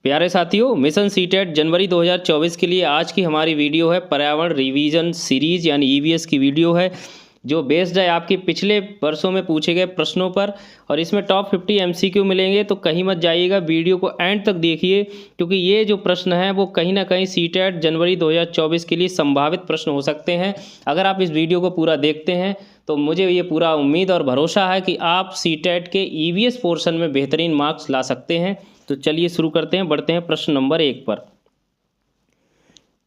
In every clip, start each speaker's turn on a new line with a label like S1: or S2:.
S1: प्यारे साथियों, mission CTET जनवरी 2024 के लिए आज की हमारी वीडियो है पर्यावरण रिवीजन सीरीज यानी ईवीएस की वीडियो है, जो बेस्ड है आपके पिछले वर्षों में पूछे गए प्रश्नों पर। और इसमें टॉप 50 एमसीक्यू मिलेंगे, तो कहीं मत जाइएगा, वीडियो को एंड तक देखिए, क्योंकि ये जो प्रश्न है वो कहीं ना कहीं सीटेट जनवरी 2024 के लिए संभावित प्रश्न हो सकते हैं। अगर आप इस वीडियो को पूरा देखते हैं तो मुझे ये पूरा उम्मीद और भरोसा है कि आप सीटेट के ईवीएस पोर्शन में बेहतरीन मार्क्स ला सकते हैं। तो चलिए शुरू करते हैं, बढ़ते हैं प्रश्न नंबर 1 पर।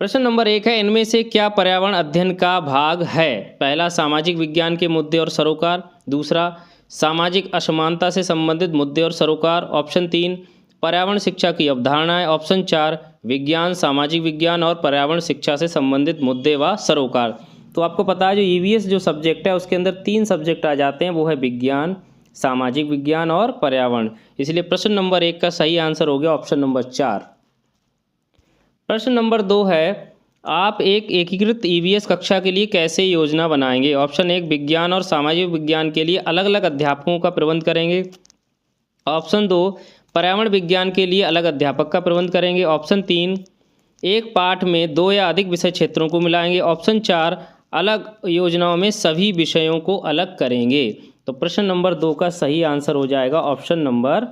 S1: प्रश्न नंबर 1 है, इनमें से क्या पर्यावरण अध्ययन का भाग है? पहला, सामाजिक विज्ञान के मुद्दे और सरोकार। दूसरा, सामाजिक असमानता से संबंधित मुद्दे और सरोकार। ऑप्शन 3, पर्यावरण शिक्षा की अवधारणाएं। ऑप्शन 4, विज्ञान, सामाजिक विज्ञान और पर्यावरण शिक्षा से संबंधित मुद्दे व सरोकार। तो आपको पता है जो ईवीएस जो सब्जेक्ट है उसके अंदर 3 सब्जेक्ट आ जाते हैं, वो है विज्ञान, सामाजिक विज्ञान और पर्यावरण। इसलिए प्रश्न नंबर 1 का सही आंसर हो गया ऑप्शन नंबर 4। प्रश्न नंबर 2 है, आप एक एकीकृत ईवीएस कक्षा के लिए कैसे योजना बनाएंगे? ऑप्शन 1, विज्ञान और सामाजिक विज्ञान के लिए अलग अलग अध्यापकों का प्रबंध करेंगे। ऑप्शन 2, पर्यावरण विज्ञान के लिए अलग अध्यापक का प्रबंध करेंगे। ऑप्शन 3, एक पाठ में 2 या अधिक विषय क्षेत्रों को मिलाएंगे। ऑप्शन 4, अलग योजनाओं में सभी विषयों को अलग करेंगे। तो प्रश्न नंबर 2 का सही आंसर हो जाएगा ऑप्शन नंबर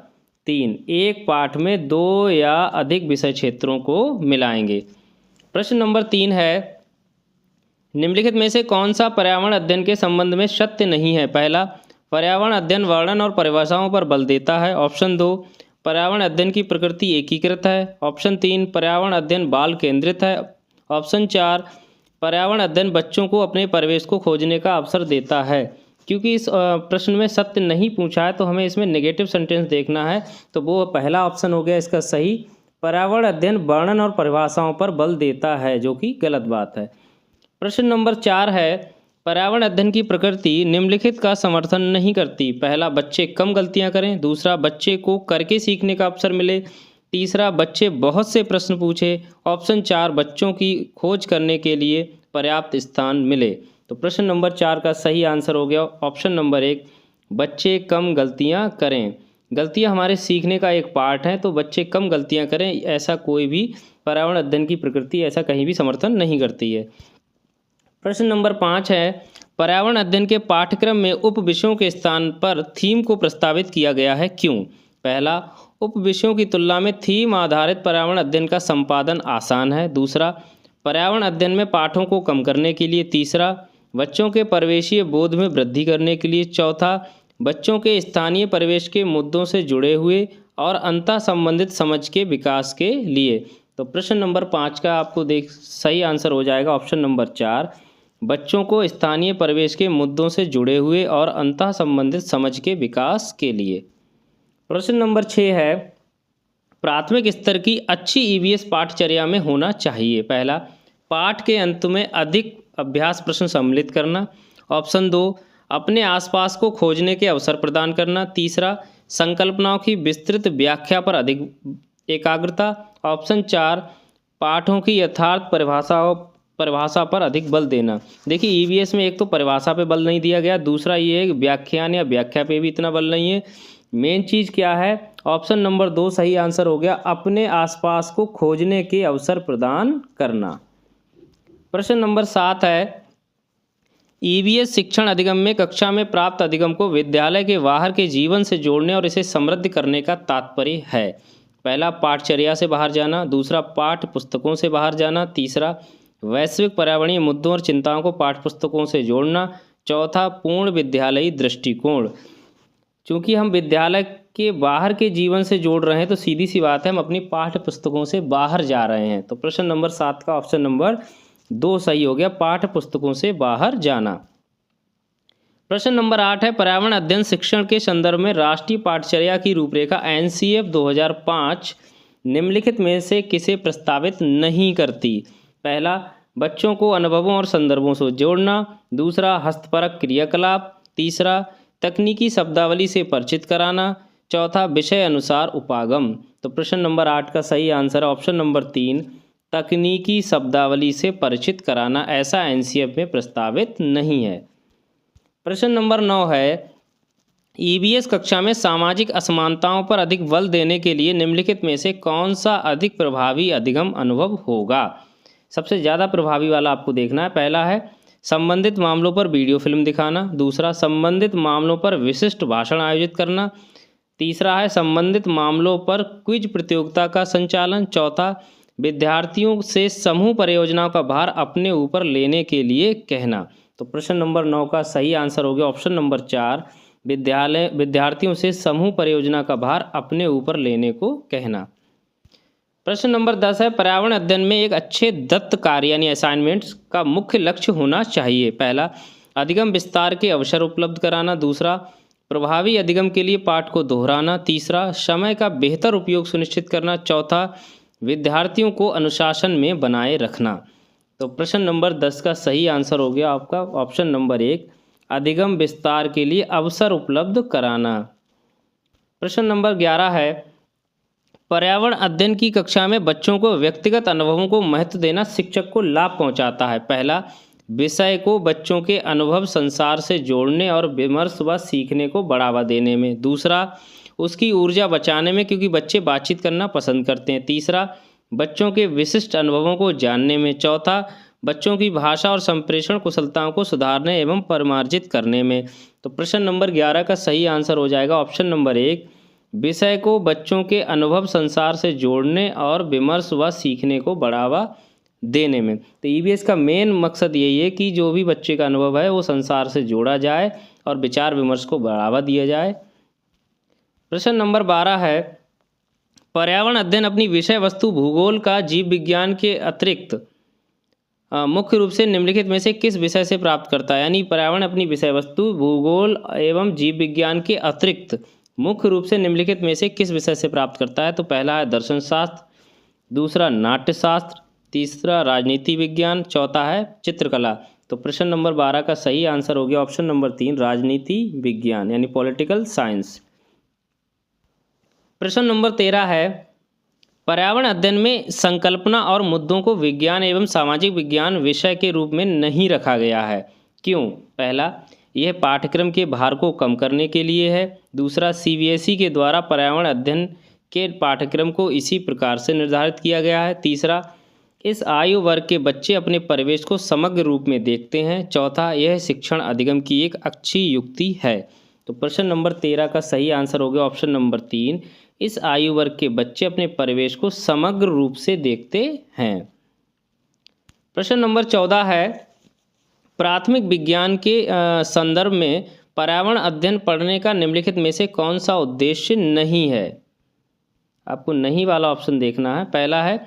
S1: 3, एक पाठ में 2 या अधिक विषय क्षेत्रों को मिलाएंगे। प्रश्न नंबर 3 है, निम्नलिखित में से कौन सा पर्यावरण अध्ययन के संबंध में सत्य नहीं है? पहला, पर्यावरण अध्ययन वर्णन और परिभाषाओं पर बल देता है। ऑप्शन 2, पर्यावरण अध्ययन की प्रकृति एकीकृत है। ऑप्शन 3, पर्यावरण अध्ययन बाल केंद्रित है। ऑप्शन 4, पर्यावरण अध्ययन बच्चों को अपने परिवेश को खोजने का अवसर देता है। क्योंकि इस प्रश्न में सत्य नहीं पूछा है तो हमें इसमें नेगेटिव सेंटेंस देखना है, तो वो पहला ऑप्शन हो गया इसका सही, पर्यावरण अध्ययन वर्णन और परिभाषाओं पर बल देता है, जो कि गलत बात है। प्रश्न नंबर 4 है, पर्यावरण अध्ययन की प्रकृति निम्नलिखित का समर्थन नहीं करती। पहला, बच्चे कम गलतियां करें। दूसरा, बच्चे को करके सीखने का अवसर मिले। तीसरा, बच्चे बहुत से प्रश्न पूछे। ऑप्शन 4, बच्चों की खोज करने के लिए पर्याप्त स्थान मिले। तो प्रश्न नंबर 4 का सही आंसर हो गया ऑप्शन नंबर 1, बच्चे कम गलतियां करें। गलतियां हमारे सीखने का एक पार्ट है, तो बच्चे कम गलतियां करें, ऐसा कोई भी पर्यावरण अध्ययन की प्रकृति ऐसा कहीं भी समर्थन नहीं करती है। प्रश्न नंबर 5 है, पर्यावरण अध्ययन के पाठ्यक्रम में उप विषयों के स्थान पर थीम को प्रस्तावित किया गया है, क्यों? पहला, उप विषयों की तुलना में थीम आधारित पर्यावरण अध्ययन का संपादन आसान है। दूसरा, पर्यावरण अध्ययन में पाठों को कम करने के लिए। तीसरा, बच्चों के परिवेशीय बोध में वृद्धि करने के लिए। चौथा, बच्चों के स्थानीय परिवेश के मुद्दों से जुड़े हुए और अंतः संबंधित समझ के विकास के लिए। तो प्रश्न नंबर 5 का आपको सही आंसर हो जाएगा ऑप्शन नंबर 4, बच्चों को स्थानीय परिवेश के मुद्दों से जुड़े हुए और अंतः संबंधित समझ के विकास के लिए। प्रश्न नंबर 6 है, प्राथमिक स्तर की अच्छी ईवीएस पाठचर्या में होना चाहिए। पहला, पाठ के अंत में अधिक अभ्यास प्रश्न सम्मिलित करना। ऑप्शन 2, अपने आसपास को खोजने के अवसर प्रदान करना। तीसरा, संकल्पनाओं की विस्तृत व्याख्या पर अधिक एकाग्रता। ऑप्शन 4, पाठों की यथार्थ परिभाषा पर अधिक बल देना। देखिए, ईवीएस में एक तो परिभाषा पे बल नहीं दिया गया, दूसरा ये है व्याख्यान या व्याख्या पे भी इतना बल नहीं है। मेन चीज़ क्या है? ऑप्शन नंबर 2 सही आंसर हो गया, अपने आसपास को खोजने के अवसर प्रदान करना। प्रश्न नंबर 7 है, ईवीएस शिक्षण अधिगम में कक्षा में प्राप्त अधिगम को विद्यालय के बाहर के जीवन से जोड़ने और इसे समृद्ध करने का तात्पर्य है। पहला, पाठचर्या से बाहर जाना। दूसरा, पाठ्य पुस्तकों से बाहर जाना। तीसरा, वैश्विक पर्यावरणीय मुद्दों और चिंताओं को पाठ्यपुस्तकों से जोड़ना। चौथा, पूर्ण विद्यालयी दृष्टिकोण। चूँकि हम विद्यालय के बाहर के जीवन से जोड़ रहे हैं तो सीधी सी बात है, हम अपनी पाठ्य पुस्तकों से बाहर जा रहे हैं। तो प्रश्न नंबर 7 का ऑप्शन नंबर 2 सही हो गया, पाठ्य पुस्तकों से बाहर जाना। प्रश्न नंबर 8 है, पर्यावरण अध्ययन शिक्षण के संदर्भ में राष्ट्रीय पाठचर्या की रूपरेखा एनसीएफ 2005 निम्नलिखित में से किसे प्रस्तावित नहीं करती? पहला, बच्चों को अनुभवों और संदर्भों से जोड़ना। दूसरा, हस्तपरक क्रियाकलाप। तीसरा, तकनीकी शब्दावली से परिचित कराना। चौथा, विषय अनुसार उपागम। तो प्रश्न नंबर 8 का सही आंसर है ऑप्शन नंबर 3, तकनीकी शब्दावली से परिचित कराना, ऐसा एनसीएफ में प्रस्तावित नहीं है। प्रश्न नंबर 9 है, ईवीएस कक्षा में सामाजिक असमानताओं पर अधिक बल देने के लिए निम्नलिखित में से कौन सा अधिक प्रभावी अधिगम अनुभव होगा? सबसे ज़्यादा प्रभावी वाला आपको देखना है। पहला है संबंधित मामलों पर वीडियो फिल्म दिखाना। दूसरा, संबंधित मामलों पर विशिष्ट भाषण आयोजित करना। तीसरा है संबंधित मामलों पर क्विज प्रतियोगिता का संचालन। चौथा, विद्यार्थियों से समूह परियोजनाओं का भार अपने ऊपर लेने के लिए कहना। तो प्रश्न नंबर 9 का सही आंसर हो गया ऑप्शन नंबर 4, विद्यार्थियों से समूह परियोजना का भार अपने ऊपर लेने को कहना। प्रश्न नंबर 10 है पर्यावरण अध्ययन में एक अच्छे दत्त कार्य यानी असाइनमेंट्स का मुख्य लक्ष्य होना चाहिए। पहला, अधिगम विस्तार के अवसर उपलब्ध कराना। दूसरा, प्रभावी अधिगम के लिए पाठ को दोहराना। तीसरा, समय का बेहतर उपयोग सुनिश्चित करना। चौथा, विद्यार्थियों को अनुशासन में बनाए रखना। तो प्रश्न नंबर 10 का सही आंसर हो गया आपका ऑप्शन नंबर 1, अधिगम विस्तार के लिए अवसर उपलब्ध कराना। प्रश्न नंबर 11 है पर्यावरण अध्ययन की कक्षा में बच्चों को व्यक्तिगत अनुभवों को महत्व देना शिक्षक को लाभ पहुंचाता है। पहला, विषय को बच्चों के अनुभव संसार से जोड़ने और विमर्श व सीखने को बढ़ावा देने में। दूसरा, उसकी ऊर्जा बचाने में क्योंकि बच्चे बातचीत करना पसंद करते हैं। तीसरा, बच्चों के विशिष्ट अनुभवों को जानने में। चौथा, बच्चों की भाषा और संप्रेषण कुशलताओं को सुधारने एवं परिमार्जित करने में। तो प्रश्न नंबर 11 का सही आंसर हो जाएगा ऑप्शन नंबर 1, विषय को बच्चों के अनुभव संसार से जोड़ने और विमर्श व सीखने को बढ़ावा देने में। तो ईवीएस का मेन मकसद यही है कि जो भी बच्चे का अनुभव है वो संसार से जोड़ा जाए और विचार विमर्श को बढ़ावा दिया जाए। प्रश्न नंबर 12 है पर्यावरण अध्ययन अपनी विषय वस्तु भूगोल का जीव विज्ञान के अतिरिक्त मुख्य रूप से निम्नलिखित में से किस विषय से प्राप्त करता है? यानी पर्यावरण अपनी विषय वस्तु भूगोल एवं जीव विज्ञान के अतिरिक्त मुख्य रूप से निम्नलिखित में से किस विषय से प्राप्त करता है? तो पहला है दर्शन शास्त्र, दूसरा नाट्यशास्त्र, तीसरा राजनीति विज्ञान, चौथा है चित्रकला। तो प्रश्न नंबर 12 का सही आंसर हो गया ऑप्शन नंबर 3, राजनीति विज्ञान यानी पॉलिटिकल साइंस। प्रश्न नंबर 13 है पर्यावरण अध्ययन में संकल्पना और मुद्दों को विज्ञान एवं सामाजिक विज्ञान विषय के रूप में नहीं रखा गया है, क्यों? पहला, यह पाठ्यक्रम के भार को कम करने के लिए है। दूसरा, सीबीएसई के द्वारा पर्यावरण अध्ययन के पाठ्यक्रम को इसी प्रकार से निर्धारित किया गया है। तीसरा, इस आयु वर्ग के बच्चे अपने परिवेश को समग्र रूप में देखते हैं। चौथा, यह शिक्षण अधिगम की एक अच्छी युक्ति है। तो प्रश्न नंबर 13 का सही आंसर हो गया ऑप्शन नंबर 3, इस आयु वर्ग के बच्चे अपने परिवेश को समग्र रूप से देखते हैं। प्रश्न नंबर 14 है प्राथमिक विज्ञान के संदर्भ में पर्यावरण अध्ययन पढ़ने का निम्नलिखित में से कौन सा उद्देश्य नहीं है? आपको नहीं वाला ऑप्शन देखना है। पहला है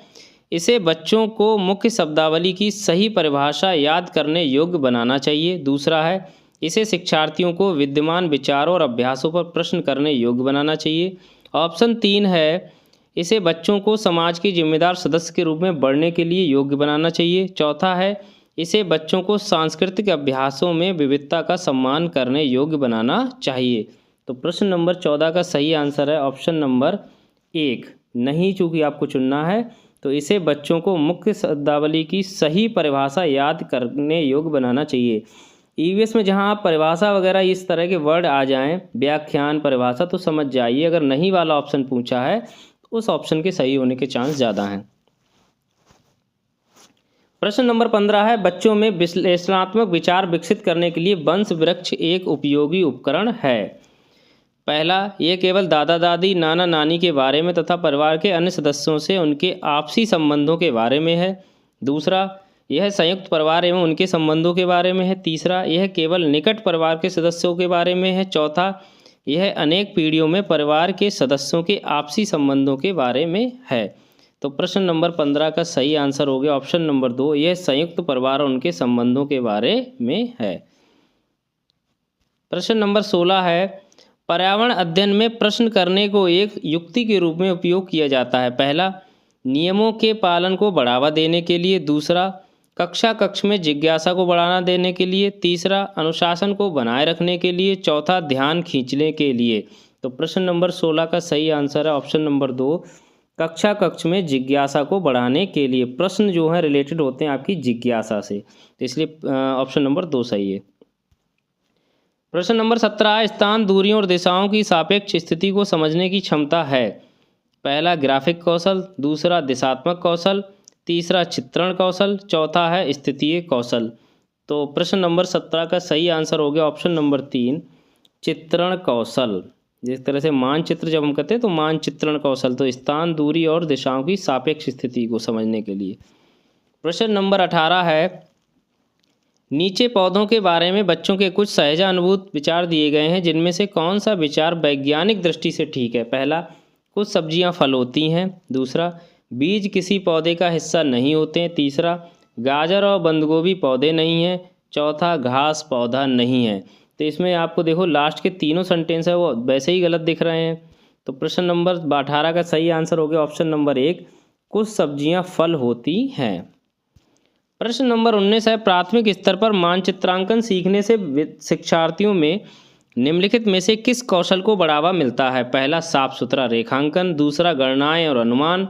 S1: इसे बच्चों को मुख्य शब्दावली की सही परिभाषा याद करने योग्य बनाना चाहिए। दूसरा है इसे शिक्षार्थियों को विद्यमान विचारों और अभ्यासों पर प्रश्न करने योग्य बनाना चाहिए। ऑप्शन 3 है इसे बच्चों को समाज के जिम्मेदार सदस्य के रूप में बढ़ने के लिए योग्य बनाना चाहिए। चौथा है इसे बच्चों को सांस्कृतिक अभ्यासों में विविधता का सम्मान करने योग्य बनाना चाहिए। तो प्रश्न नंबर 14 का सही आंसर है ऑप्शन नंबर 1, नहीं, चूँकि आपको चुनना है। तो इसे बच्चों को मुख्य शब्दावली की सही परिभाषा याद करने योग्य बनाना चाहिए। ईवीएस में जहां आप परिभाषा वगैरह इस तरह के वर्ड आ जाएं, व्याख्यान परिभाषा, तो समझ जाइए अगर नहीं वाला ऑप्शन पूछा है तो उस ऑप्शन के सही होने के चांस ज़्यादा हैं। प्रश्न नंबर 15 है बच्चों में विश्लेषणात्मक विचार विकसित करने के लिए वंश वृक्ष एक उपयोगी उपकरण है। पहला, यह केवल दादा दादी नाना नानी के बारे में तथा परिवार के अन्य सदस्यों से उनके आपसी संबंधों के बारे में है। दूसरा, यह संयुक्त परिवार एवं उनके संबंधों के बारे में है। तीसरा, यह केवल निकट परिवार के सदस्यों के बारे में है। चौथा, यह अनेक पीढ़ियों में परिवार के सदस्यों के आपसी संबंधों के बारे में है। तो प्रश्न नंबर 15 का सही आंसर हो गया ऑप्शन नंबर 2, यह संयुक्त परिवार और उनके संबंधों के बारे में है। प्रश्न नंबर 16 है पर्यावरण अध्ययन में प्रश्न करने को एक युक्ति के रूप में उपयोग किया जाता है। पहला, नियमों के पालन को बढ़ावा देने के लिए। दूसरा, कक्ष में जिज्ञासा को बढ़ावा देने के लिए। तीसरा, अनुशासन को बनाए रखने के लिए। चौथा, ध्यान खींचने के लिए। तो प्रश्न नंबर 16 का सही आंसर है ऑप्शन नंबर 2, कक्ष में जिज्ञासा को बढ़ाने के लिए। प्रश्न जो है रिलेटेड होते हैं आपकी जिज्ञासा से, तो इसलिए ऑप्शन नंबर 2 सही है। प्रश्न नंबर 17, स्थान, दूरियों और दिशाओं की सापेक्ष स्थिति को समझने की क्षमता है। पहला ग्राफिक कौशल, दूसरा दिशात्मक कौशल, तीसरा चित्रण कौशल, चौथा है स्थितीय कौशल। तो प्रश्न नंबर 17 का सही आंसर हो गया ऑप्शन नंबर 3, चित्रण कौशल। जिस तरह से मानचित्र जब हम कहते हैं तो मानचित्रण कौशल, तो स्थान, दूरी और दिशाओं की सापेक्ष स्थिति को समझने के लिए। प्रश्न नंबर 18 है, नीचे पौधों के बारे में बच्चों के कुछ सहजानुभूत विचार दिए गए हैं, जिनमें से कौन सा विचार वैज्ञानिक दृष्टि से ठीक है। पहला, कुछ सब्जियां फल होती हैं। दूसरा, बीज किसी पौधे का हिस्सा नहीं होते हैं। तीसरा, गाजर और बंदगोभी पौधे नहीं हैं। चौथा, घास पौधा नहीं है। तो इसमें आपको देखो लास्ट के तीनों सेंटेंस है वो वैसे ही गलत दिख रहे हैं। तो प्रश्न नंबर 18 का सही आंसर हो गया ऑप्शन नंबर 1, कुछ सब्जियां फल होती हैं। प्रश्न नंबर 19 है, प्राथमिक स्तर पर मानचित्रांकन सीखने से शिक्षार्थियों में निम्नलिखित में से किस कौशल को बढ़ावा मिलता है। पहला, साफ सुथरा रेखांकन। दूसरा, गणनाएं और अनुमान।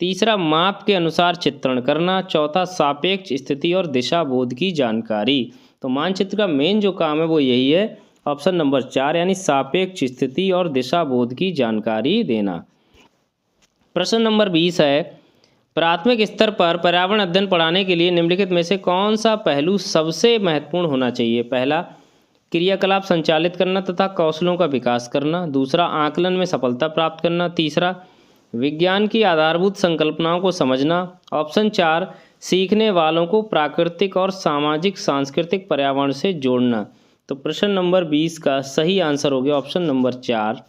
S1: तीसरा, माप के अनुसार चित्रण करना। चौथा, सापेक्ष स्थिति और दिशा बोध की जानकारी। तो मानचित्र का मेन जो काम है वो यही है, ऑप्शन नंबर 4 यानी सापेक्ष स्थिति और दिशा बोध की जानकारी देना। प्रश्न नंबर 20 है, प्राथमिक स्तर पर पर्यावरण अध्ययन पढ़ाने के लिए निम्नलिखित में से कौन सा पहलू सबसे महत्वपूर्ण होना चाहिए। पहला, क्रियाकलाप संचालित करना तथा कौशलों का विकास करना। दूसरा, आकलन में सफलता प्राप्त करना। तीसरा, विज्ञान की आधारभूत संकल्पनाओं को समझना। ऑप्शन 4, सीखने वालों को प्राकृतिक और सामाजिक सांस्कृतिक पर्यावरण से जोड़ना। तो प्रश्न नंबर 20 का सही आंसर हो गया ऑप्शन नंबर 4,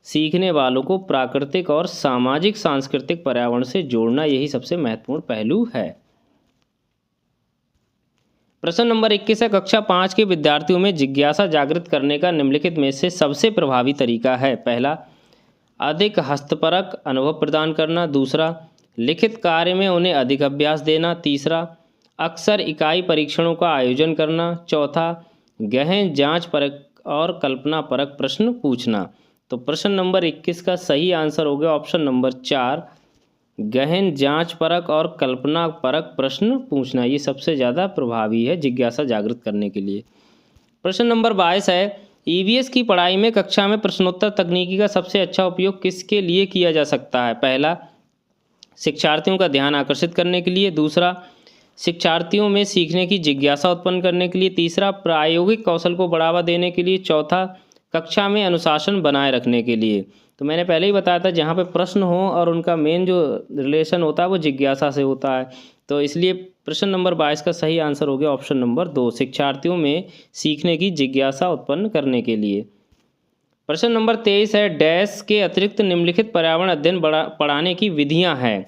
S1: सीखने वालों को प्राकृतिक और सामाजिक सांस्कृतिक पर्यावरण से जोड़ना, यही सबसे महत्वपूर्ण पहलू है। प्रश्न नंबर 21 है, कक्षा 5 के विद्यार्थियों में जिज्ञासा जागृत करने का निम्नलिखित में से सबसे प्रभावी तरीका है। पहला, अधिक हस्तपरक अनुभव प्रदान करना। दूसरा, लिखित कार्य में उन्हें अधिक अभ्यास देना। तीसरा, अक्सर इकाई परीक्षणों का आयोजन करना। चौथा, गहन जांच परक और कल्पना परक प्रश्न पूछना। तो प्रश्न नंबर 21 का सही आंसर हो गया ऑप्शन नंबर 4, गहन जांच परक और कल्पना परक प्रश्न पूछना, ये सबसे ज़्यादा प्रभावी है जिज्ञासा जागृत करने के लिए। प्रश्न नंबर 22 है, ईवीएस की पढ़ाई में कक्षा में प्रश्नोत्तर तकनीकी का सबसे अच्छा उपयोग किसके लिए किया जा सकता है। पहला, शिक्षार्थियों का ध्यान आकर्षित करने के लिए। दूसरा, शिक्षार्थियों में सीखने की जिज्ञासा उत्पन्न करने के लिए। तीसरा, प्रायोगिक कौशल को बढ़ावा देने के लिए। चौथा, कक्षा में अनुशासन बनाए रखने के लिए। तो मैंने पहले ही बताया था, जहाँ पे प्रश्न हो और उनका मेन जो रिलेशन होता है वो जिज्ञासा से होता है, तो इसलिए प्रश्न नंबर 22 का सही आंसर हो गया ऑप्शन नंबर 2, शिक्षार्थियों में सीखने की जिज्ञासा उत्पन्न करने के लिए। प्रश्न नंबर 23 है, डैश के अतिरिक्त निम्नलिखित पर्यावरण अध्ययन पढ़ाने की विधियां हैं।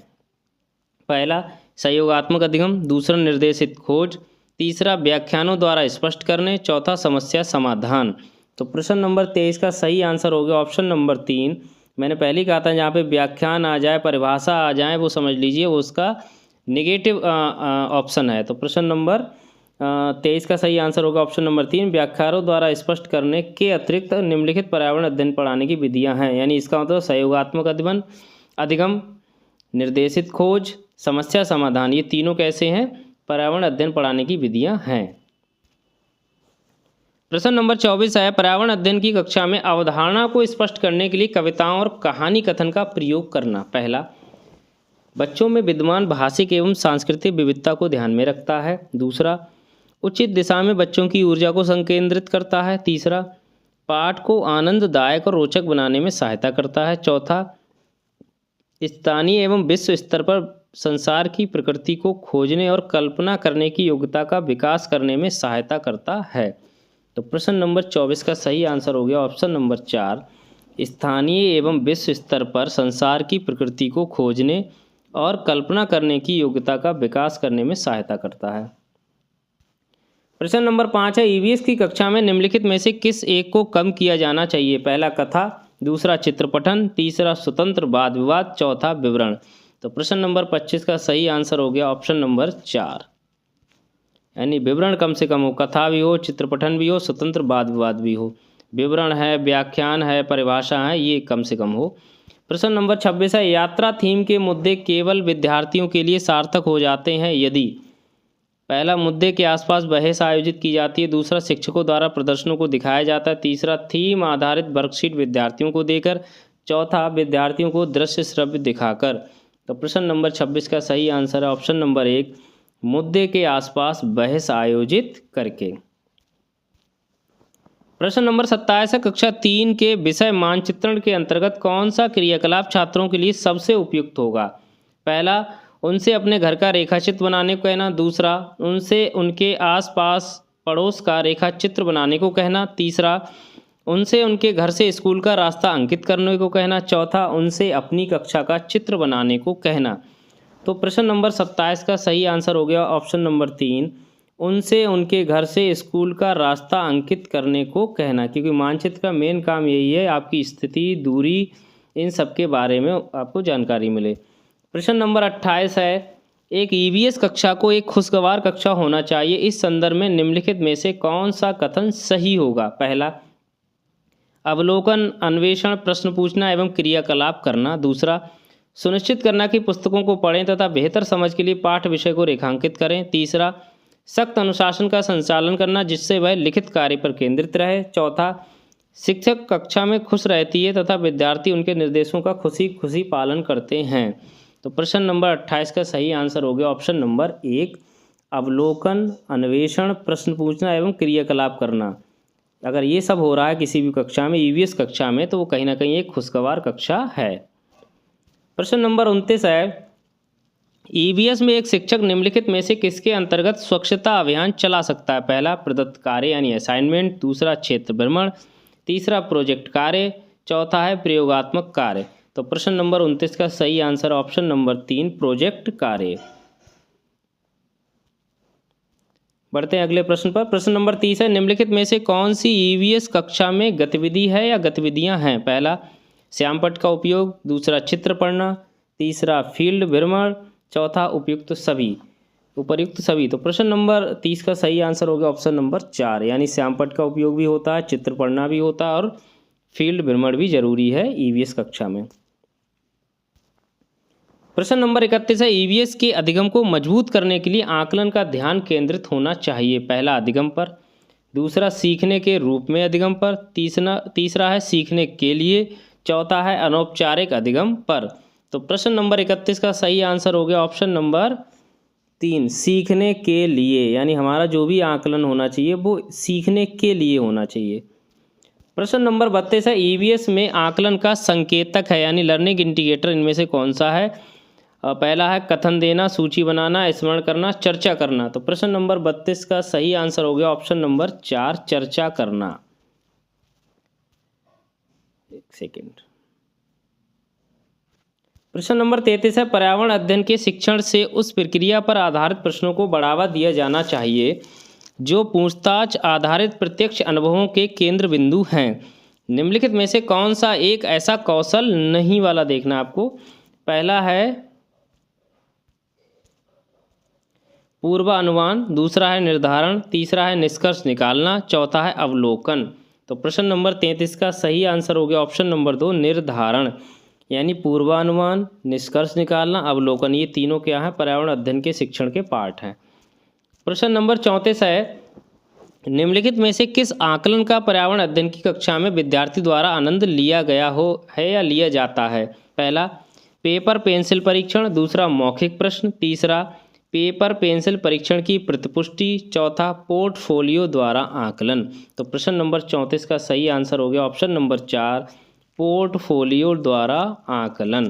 S1: पहला, सहयोगात्मक अधिगम। दूसरा, निर्देशित खोज। तीसरा, व्याख्यानों द्वारा स्पष्ट करने। चौथा, समस्या समाधान। तो प्रश्न नंबर 23 का सही आंसर हो गया ऑप्शन नंबर 3। मैंने पहले ही कहा था, जहाँ पे व्याख्यान आ जाए, परिभाषा आ जाए, वो समझ लीजिए वो उसका नेगेटिव ऑप्शन है। तो प्रश्न नंबर 23 का सही आंसर होगा ऑप्शन नंबर 3, व्याख्यानों द्वारा स्पष्ट करने के अतिरिक्त निम्नलिखित पर्यावरण अध्ययन पढ़ाने की विधियां हैं। यानी इसका मतलब सहयोगात्मक अधिगम, निर्देशित खोज, समस्या समाधान, ये तीनों कैसे हैं, पर्यावरण अध्ययन पढ़ाने की विधियां हैं। प्रश्न नंबर 24 है, पर्यावरण अध्ययन की कक्षा में अवधारणा को स्पष्ट करने के लिए कविताओं और कहानी कथन का प्रयोग करना। पहला, बच्चों में विद्यमान भाषिक एवं सांस्कृतिक विविधता को ध्यान में रखता है। दूसरा, उचित दिशा में बच्चों की ऊर्जा को संकेंद्रित करता है। तीसरा, पाठ को आनंददायक और रोचक बनाने में सहायता करता है। चौथा, स्थानीय एवं विश्व स्तर पर संसार की प्रकृति को खोजने और कल्पना करने की योग्यता का विकास करने में सहायता करता है। तो प्रश्न नंबर 24 का सही आंसर हो गया ऑप्शन नंबर 4, स्थानीय एवं विश्व स्तर पर संसार की प्रकृति को खोजने और कल्पना करने की योग्यता का विकास करने में सहायता करता है। प्रश्न नंबर 5 है, ईवीएस की कक्षा में निम्नलिखित में से किस एक को कम किया जाना चाहिए। पहला, कथा। दूसरा, चित्रपठन। तीसरा, स्वतंत्र वाद विवाद। चौथा, विवरण। तो प्रश्न नंबर 25 का सही आंसर हो गया ऑप्शन नंबर 4, यानी विवरण कम से कम हो, कथा भी हो, चित्रपठन भी हो, स्वतंत्र वाद विवाद भी हो, विवरण है, व्याख्यान है, परिभाषा है, ये कम से कम हो। प्रश्न नंबर 26 है, यात्रा थीम के मुद्दे केवल विद्यार्थियों के लिए सार्थक हो जाते हैं यदि। पहला, मुद्दे के आसपास बहस आयोजित की जाती है। दूसरा, शिक्षकों द्वारा प्रदर्शनों को दिखाया जाता है। तीसरा, थीम आधारित वर्कशीट विद्यार्थियों को देकर। चौथा, विद्यार्थियों को दृश्य श्रव्य दिखाकर। तो प्रश्न नंबर 26 का सही आंसर है ऑप्शन नंबर 1, मुद्दे के आसपास बहस आयोजित करके। प्रश्न नंबर 27 है, कक्षा 3 के विषय मानचित्रण के अंतर्गत कौन सा क्रियाकलाप छात्रों के लिए सबसे उपयुक्त होगा? पहला, उनसे अपने घर का रेखाचित्र बनाने को कहना। दूसरा, उनसे उनके आसपास पड़ोस का रेखाचित्र बनाने को कहना। तीसरा, उनसे उनके घर से स्कूल का रास्ता अंकित करने को कहना। चौथा, उनसे अपनी कक्षा का चित्र बनाने को कहना। तो प्रश्न नंबर 27 का सही आंसर हो गया ऑप्शन नंबर 3, उनसे उनके घर से स्कूल का रास्ता अंकित करने को कहना, क्योंकि मानचित्र का मेन काम यही है आपकी स्थिति, दूरी, इन सब के बारे में आपको जानकारी मिले। प्रश्न नंबर 28 है, एक ईवीएस कक्षा को एक खुशगवार कक्षा होना चाहिए। इस संदर्भ में निम्नलिखित में से कौन सा कथन सही होगा? पहला, अवलोकन, अन्वेषण, प्रश्न पूछना एवं क्रियाकलाप करना। दूसरा, सुनिश्चित करना कि पुस्तकों को पढ़ें तथा बेहतर समझ के लिए पाठ्य विषय को रेखांकित करें। तीसरा, सख्त अनुशासन का संचालन करना जिससे वह लिखित कार्य पर केंद्रित रहे। चौथा, शिक्षक कक्षा में खुश रहती है तथा विद्यार्थी उनके निर्देशों का खुशी खुशी पालन करते हैं। तो प्रश्न नंबर 28 का सही आंसर हो गया ऑप्शन नंबर 1, अवलोकन, अन्वेषण, प्रश्न पूछना एवं क्रियाकलाप करना। अगर ये सब हो रहा है किसी भी कक्षा में, ईवीएस कक्षा में, तो वो कहीं ना कहीं एक खुशगवार कक्षा है। प्रश्न नंबर 29 है, ईवीएस में एक शिक्षक निम्नलिखित में से किसके अंतर्गत स्वच्छता अभियान चला सकता है? पहला, प्रदत्त कार्य यानी असाइनमेंट। दूसरा, क्षेत्र भ्रमण। तीसरा, प्रोजेक्ट कार्य। चौथा है प्रयोगात्मक कार्य। तो प्रश्न नंबर 29 का सही आंसर ऑप्शन नंबर 3, प्रोजेक्ट कार्य। बढ़ते हैं अगले प्रश्न पर। प्रश्न नंबर 30 है, निम्नलिखित में से कौन सी ईवीएस कक्षा में गतिविधि है या गतिविधियां हैं? पहला, श्यामपट्ट का उपयोग। दूसरा, चित्र पढ़ना। तीसरा, फील्ड भ्रमण। चौथा, उपर्युक्त सभी। तो प्रश्न नंबर 30 का सही आंसर हो गया ऑप्शन नंबर 4, यानी श्यामपट्ट का उपयोग भी होता है, चित्र पढ़ना भी होता है और फील्ड भ्रमण भी जरूरी है ईवीएस कक्षा में। प्रश्न नंबर 31 है, ईवीएस के अधिगम को मजबूत करने के लिए आकलन का ध्यान केंद्रित होना चाहिए। पहला, अधिगम पर। दूसरा, सीखने के रूप में अधिगम पर। तीसरा है सीखने के लिए। चौथा है अनौपचारिक अधिगम पर। तो प्रश्न नंबर 31 का सही आंसर हो गया ऑप्शन नंबर 3, सीखने के लिए, यानी हमारा जो भी आकलन होना चाहिए वो सीखने के लिए होना चाहिए। प्रश्न नंबर 32 है, ईवीएस में आकलन का संकेतक है यानी लर्निंग इंडिकेटर इनमें से कौन सा है? पहला है कथन देना, सूची बनाना, स्मरण करना, चर्चा करना। तो प्रश्न नंबर 32 का सही आंसर हो गया ऑप्शन नंबर 4, चर्चा करना। एक सेकेंड। प्रश्न नंबर 33 है, पर्यावरण अध्ययन के शिक्षण से उस प्रक्रिया पर आधारित प्रश्नों को बढ़ावा दिया जाना चाहिए जो पूछताछ आधारित प्रत्यक्ष अनुभवों के केंद्र बिंदु हैं। निम्नलिखित में से कौन सा एक ऐसा कौशल नहीं वाला देखना आपको? पहला है पूर्वानुमान। दूसरा है निर्धारण। तीसरा है निष्कर्ष निकालना। चौथा है अवलोकन। तो प्रश्न नंबर 33 का सही आंसर हो गया ऑप्शन नंबर 2, निर्धारण, यानी पूर्वानुमान, निष्कर्ष निकालना, अवलोकन, ये तीनों क्या हैं? पर्यावरण अध्ययन के शिक्षण के पार्ट हैं। प्रश्न नंबर 34 है, निम्नलिखित में से किस आकलन का पर्यावरण अध्ययन की कक्षा में विद्यार्थी द्वारा आनंद लिया गया है या लिया जाता है? पहला, पेपर पेंसिल परीक्षण। दूसरा, मौखिक प्रश्न। तीसरा, पेपर पेंसिल परीक्षण की प्रतिपुष्टि। चौथा, पोर्टफोलियो द्वारा आकलन। तो प्रश्न नंबर 34 का सही आंसर हो गया ऑप्शन नंबर 4, पोर्टफोलियो द्वारा आकलन।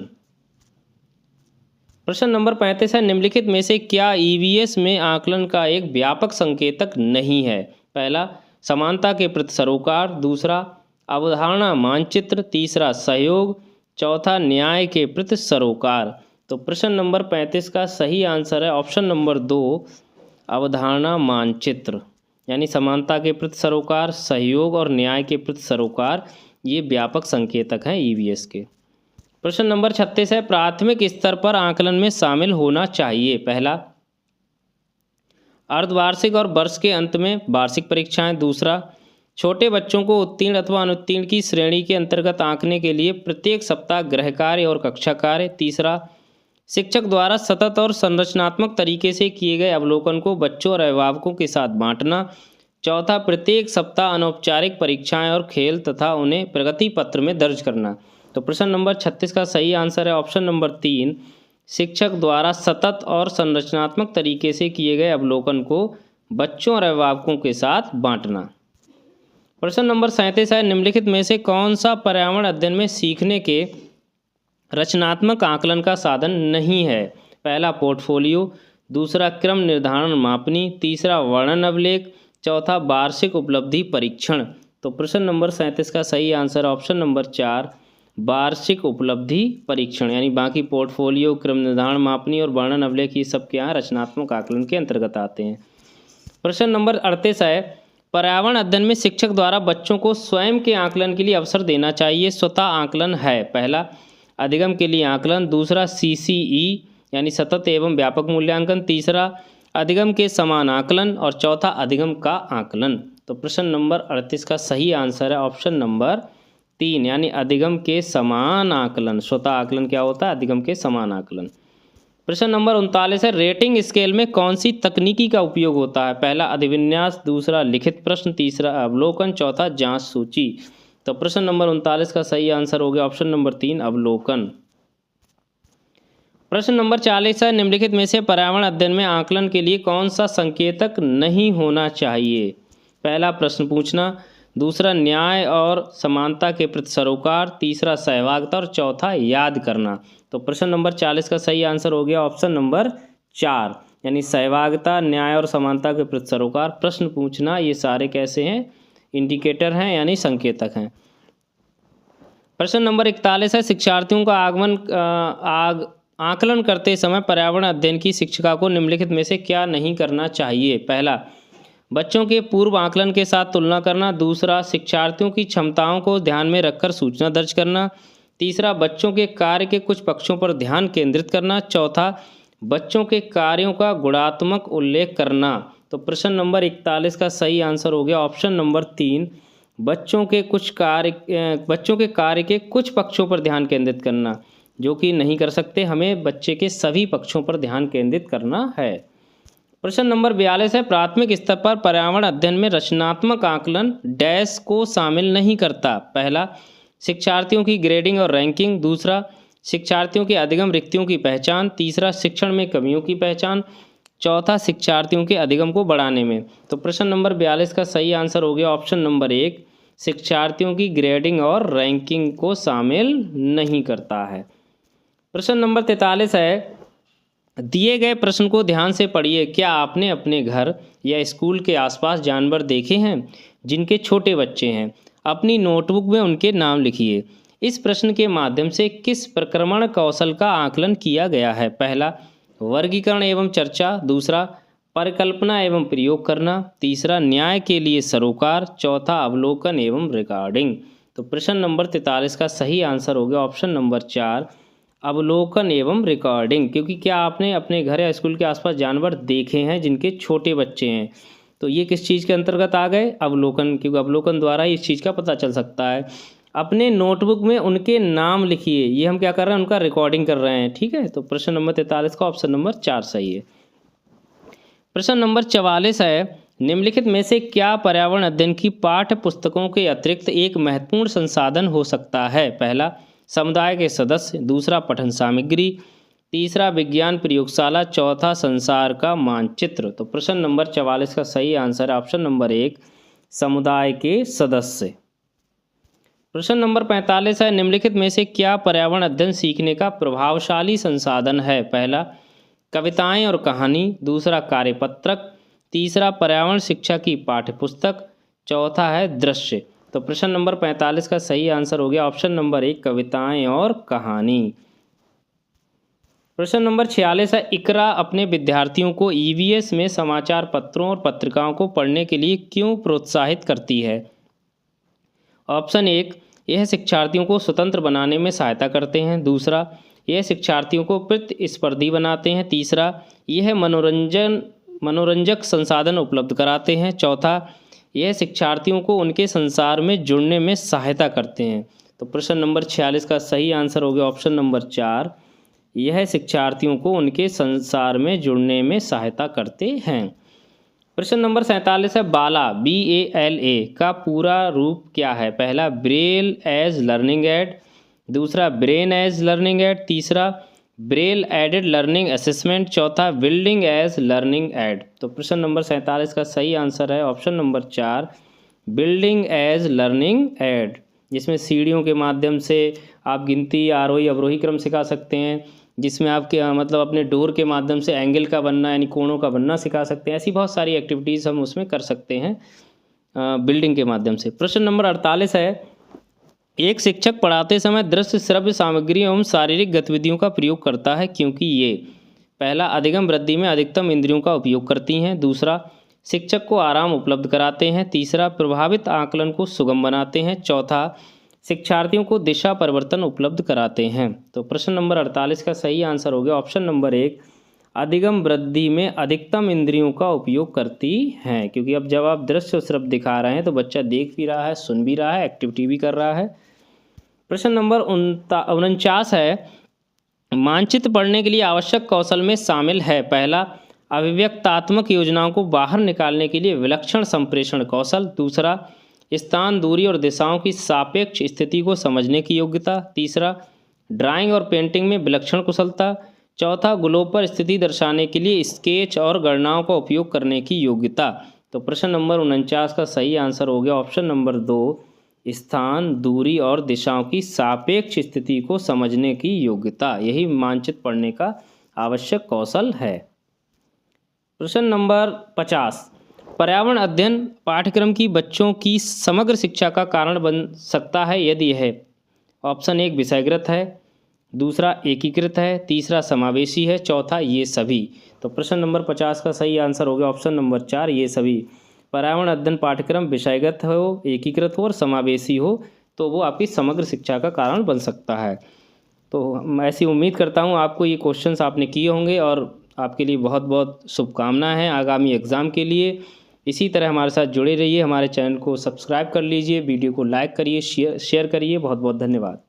S1: प्रश्न नंबर 35 है, निम्नलिखित में से क्या ईवीएस में आकलन का एक व्यापक संकेतक नहीं है? पहला, समानता के प्रति सरोकार। दूसरा, अवधारणा मानचित्र। तीसरा, सहयोग। चौथा, न्याय के प्रति सरोकार। तो प्रश्न नंबर 35 का सही आंसर है ऑप्शन नंबर 2, अवधारणा मानचित्र, यानी समानता के प्रति सरोकार, सहयोग और न्याय के प्रति सरोकार, ये व्यापक संकेतक हैं ईवीएस के। प्रश्न नंबर 36 है, प्राथमिक स्तर पर आकलन में शामिल होना चाहिए। पहला, अर्धवार्षिक और वर्ष के अंत में वार्षिक परीक्षाएं। दूसरा, छोटे बच्चों को उत्तीर्ण अथवा अनुत्तीर्ण की श्रेणी के अंतर्गत आंकने के लिए प्रत्येक सप्ताह गृह कार्य और कक्षा कार्य। तीसरा, शिक्षक द्वारा सतत और संरचनात्मक तरीके से किए गए अवलोकन को बच्चों और अभिभावकों के साथ बांटना। चौथा, प्रत्येक सप्ताह अनौपचारिक परीक्षाएं और खेल तथा उन्हें प्रगति पत्र में दर्ज करना। तो प्रश्न नंबर 36 का सही आंसर है ऑप्शन नंबर 3, शिक्षक द्वारा सतत और संरचनात्मक तरीके से किए गए अवलोकन को बच्चों और अभिभावकों के साथ बांटना। प्रश्न नंबर 37 है, निम्नलिखित में से कौन सा पर्यावरण अध्ययन में सीखने के रचनात्मक आकलन का साधन नहीं है? पहला, पोर्टफोलियो, दूसरा, क्रम निर्धारण मापनी, तीसरा, वर्णन अभिलेख, चौथा, वार्षिक उपलब्धि परीक्षण। तो प्रश्न नंबर 37 का सही आंसर ऑप्शन नंबर 4, वार्षिक उपलब्धि परीक्षण। यानी बाकी पोर्टफोलियो, क्रम निर्धारण मापनी और वर्णन अभिलेख ये सब क्या है, रचनात्मक आकलन के अंतर्गत आते हैं। प्रश्न नंबर 38 है, पर्यावरण अध्ययन में शिक्षक द्वारा बच्चों को स्वयं के आकलन के लिए अवसर देना चाहिए। स्वतः आकलन है। पहला, अधिगम के लिए आकलन, दूसरा, CCE यानी सतत एवं व्यापक मूल्यांकन, तीसरा, अधिगम के समान आकलन और चौथा, अधिगम का आकलन। तो प्रश्न नंबर 38 का सही आंसर है ऑप्शन नंबर 3 यानी अधिगम के समान आकलन। स्वतः आकलन क्या होता है? अधिगम के समान आकलन। प्रश्न नंबर 39 है, रेटिंग स्केल में कौन सी तकनीकी का उपयोग होता है? पहला, अधिविन्यास, दूसरा, लिखित प्रश्न, तीसरा, अवलोकन, चौथा, जांच सूची। तो प्रश्न नंबर 39 का सही आंसर हो गया ऑप्शन नंबर 3, अवलोकन। प्रश्न नंबर 40 है, निम्नलिखित में से पर्यावरण अध्ययन में आकलन के लिए कौन सा संकेतक नहीं होना चाहिए? पहला, प्रश्न पूछना, दूसरा, न्याय और समानता के प्रति सरोकार, तीसरा, सहभागिता और चौथा, याद करना। तो प्रश्न नंबर 40 का सही आंसर हो गया ऑप्शन नंबर 4 यानी सहभागिता, न्याय और समानता के प्रति सरोकार, प्रश्न पूछना, ये सारे कैसे हैं? इंडिकेटर हैं यानी संकेतक हैं। प्रश्न नंबर 41 है, शिक्षार्थियों का आकलन करते समय पर्यावरण अध्ययन की शिक्षिका को निम्नलिखित में से क्या नहीं करना चाहिए? पहला, बच्चों के पूर्व आकलन के साथ तुलना करना, दूसरा, शिक्षार्थियों की क्षमताओं को ध्यान में रखकर सूचना दर्ज करना, तीसरा, बच्चों के कार्य के कुछ पक्षों पर ध्यान केंद्रित करना, चौथा, बच्चों के कार्यों का गुणात्मक उल्लेख करना। तो प्रश्न नंबर 41 का सही आंसर हो गया ऑप्शन नंबर 3, बच्चों के कार्य के कुछ पक्षों पर ध्यान केंद्रित करना, जो कि नहीं कर सकते, हमें बच्चे के सभी पक्षों पर ध्यान केंद्रित करना है। प्रश्न नंबर 42 है, प्राथमिक स्तर पर पर्यावरण अध्ययन में रचनात्मक आकलन डैश को शामिल नहीं करता। पहला, शिक्षार्थियों की ग्रेडिंग और रैंकिंग, दूसरा, शिक्षार्थियों के अधिगम रिक्तियों की पहचान, तीसरा, शिक्षण में कमियों की पहचान, चौथा, शिक्षार्थियों के अधिगम को बढ़ाने में। तो प्रश्न नंबर 42 का सही आंसर हो गया ऑप्शन नंबर 1, शिक्षार्थियों की ग्रेडिंग और रैंकिंग को शामिल नहीं करता है। प्रश्न नंबर 43 है, दिए गए प्रश्न को ध्यान से पढ़िए। क्या आपने अपने घर या स्कूल के आसपास जानवर देखे हैं जिनके छोटे बच्चे हैं? अपनी नोटबुक में उनके नाम लिखिए। इस प्रश्न के माध्यम से किस प्रक्रमण कौशल का आकलन किया गया है? पहला, वर्गीकरण एवं चर्चा, दूसरा, परिकल्पना एवं प्रयोग करना, तीसरा, न्याय के लिए सरोकार, चौथा, अवलोकन एवं रिकॉर्डिंग। तो प्रश्न नंबर 43 का सही आंसर हो गया ऑप्शन नंबर 4, अवलोकन एवं रिकॉर्डिंग। क्योंकि क्या आपने अपने घर या स्कूल के आसपास जानवर देखे हैं जिनके छोटे बच्चे हैं? तो ये किस चीज़ के अंतर्गत आ गए? अवलोकन, क्योंकि अवलोकन द्वारा इस चीज़ का पता चल सकता है। अपने नोटबुक में उनके नाम लिखिए, ये हम क्या कर रहे हैं? उनका रिकॉर्डिंग कर रहे हैं। ठीक है, तो प्रश्न नंबर 43 का ऑप्शन नंबर 4 सही है। प्रश्न नंबर 44 है, निम्नलिखित में से क्या पर्यावरण अध्ययन की पाठ्य पुस्तकों के अतिरिक्त एक महत्वपूर्ण संसाधन हो सकता है? पहला, समुदाय के सदस्य, दूसरा, पठन सामग्री, तीसरा, विज्ञान प्रयोगशाला, चौथा, संसार का मानचित्र। तो प्रश्न नंबर 44 का सही आंसर है ऑप्शन नंबर 1, समुदाय के सदस्य। प्रश्न नंबर 45 है, निम्नलिखित में से क्या पर्यावरण अध्ययन सीखने का प्रभावशाली संसाधन है? पहला, कविताएं और कहानी, दूसरा, कार्यपत्रक, तीसरा, पर्यावरण शिक्षा की पाठ्यपुस्तक, चौथा है दृश्य। तो प्रश्न नंबर 45 का सही आंसर हो गया ऑप्शन नंबर 1, कविताएं और कहानी। प्रश्न नंबर 46 है, इकरा अपने विद्यार्थियों को EVS में समाचार पत्रों और पत्रिकाओं को पढ़ने के लिए क्यों प्रोत्साहित करती है? ऑप्शन 1, यह शिक्षार्थियों को स्वतंत्र बनाने में सहायता करते हैं, दूसरा, यह शिक्षार्थियों को प्रतिस्पर्धी बनाते हैं, तीसरा, यह मनोरंजक संसाधन उपलब्ध कराते हैं, चौथा, यह शिक्षार्थियों को उनके संसार में जुड़ने में सहायता करते हैं। तो प्रश्न नंबर 46 का सही आंसर हो गया ऑप्शन नंबर 4, यह शिक्षार्थियों को उनके संसार में जुड़ने में सहायता करते हैं। प्रश्न नंबर 47 है, बाला BALA का पूरा रूप क्या है? पहला, ब्रेल एज लर्निंग एड, दूसरा ब्रेन एज लर्निंग एड, तीसरा ब्रेल एडेड लर्निंग असेसमेंट, चौथा बिल्डिंग एज लर्निंग एड। तो प्रश्न नंबर 47 का सही आंसर है option number 4, building as learning aid, जिसमें सीढ़ियों के माध्यम से आप गिनती, आरोही अवरोही क्रम सिखा सकते हैं, जिसमें आपके मतलब अपने डोर के माध्यम से एंगल का बनना यानी कोणों का बनना सिखा सकते हैं। ऐसी बहुत सारी एक्टिविटीज़ हम उसमें कर सकते हैं बिल्डिंग के माध्यम से। प्रश्न नंबर 48 है, एक शिक्षक पढ़ाते समय दृश्य श्रव्य सामग्री एवं शारीरिक गतिविधियों का प्रयोग करता है क्योंकि ये, पहला, अधिगम वृद्धि में अधिकतम इंद्रियों का उपयोग करती हैं, दूसरा, शिक्षक को आराम उपलब्ध कराते हैं, तीसरा, प्रभावित आकलन को सुगम बनाते हैं, चौथा, शिक्षार्थियों को दिशा परिवर्तन उपलब्ध कराते हैं। तो प्रश्न नंबर 48 का सही आंसर हो गया ऑप्शन नंबर 1, अधिगम वृद्धि में अधिकतम इंद्रियों का उपयोग करती हैं, क्योंकि अब जब आप दृश्य और श्रव्य दिखा रहे हैं तो बच्चा देख भी रहा है, सुन भी रहा है, एक्टिविटी भी कर रहा है। प्रश्न नंबर 49 है, मानचित्र पढ़ने के लिए आवश्यक कौशल में शामिल है, पहला, अभिव्यक्तात्मक योजनाओं को बाहर निकालने के लिए विलक्षण संप्रेषण कौशल, दूसरा, स्थान, दूरी और दिशाओं की सापेक्ष स्थिति को समझने की योग्यता, तीसरा, ड्राइंग और पेंटिंग में विलक्षण कुशलता, चौथा, ग्लोब पर स्थिति दर्शाने के लिए स्केच और गणनाओं का उपयोग करने की योग्यता। तो प्रश्न नंबर 49 का सही आंसर हो गया ऑप्शन नंबर 2, स्थान, दूरी और दिशाओं की सापेक्ष स्थिति को समझने की योग्यता, यही मानचित्र पढ़ने का आवश्यक कौशल है। प्रश्न नंबर 50, पर्यावरण अध्ययन पाठ्यक्रम की बच्चों की समग्र शिक्षा का कारण बन सकता है यदि यह, ऑप्शन 1, विषयगत है, दूसरा, एकीकृत है, तीसरा, समावेशी है, चौथा, ये सभी। तो प्रश्न नंबर 50 का सही आंसर हो गया ऑप्शन नंबर 4, ये सभी। पर्यावरण अध्ययन पाठ्यक्रम विषयगत हो, एकीकृत हो और समावेशी हो तो वो आपकी समग्र शिक्षा का कारण बन सकता है। तो मैं ऐसी उम्मीद करता हूँ आपको ये क्वेश्चंस आपने किए होंगे और आपके लिए बहुत बहुत शुभकामनाएं हैं आगामी एग्ज़ाम के लिए। इसी तरह हमारे साथ जुड़े रहिए, हमारे चैनल को सब्सक्राइब कर लीजिए, वीडियो को लाइक करिए, शेयर करिए। बहुत बहुत धन्यवाद।